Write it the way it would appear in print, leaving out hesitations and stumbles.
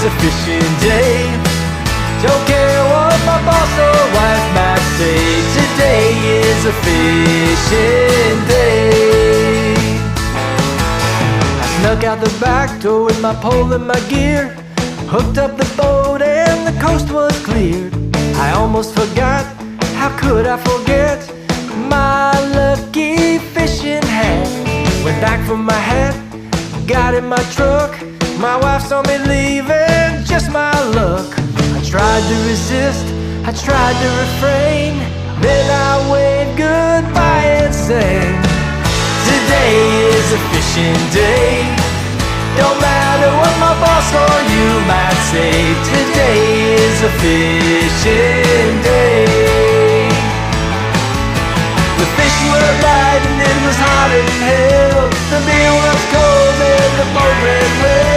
a fishing day. Don't care what my boss or wife might say, today is a fishing day. I snuck out the back door with my pole and my gear, hooked up the boat and the coast was cleared. I almost forgot, how could I forget my lucky fishing hat? Went back for my hat, got in my truck. My wife saw me leaving, just my luck. I tried to resist, I tried to refrain, then I waved goodbye and sang, today is a fishing day. Don't matter what my boss or you might say, today is a fishing day. The fish were biting, it was hot as hell. The beer was cold and the boat ran well.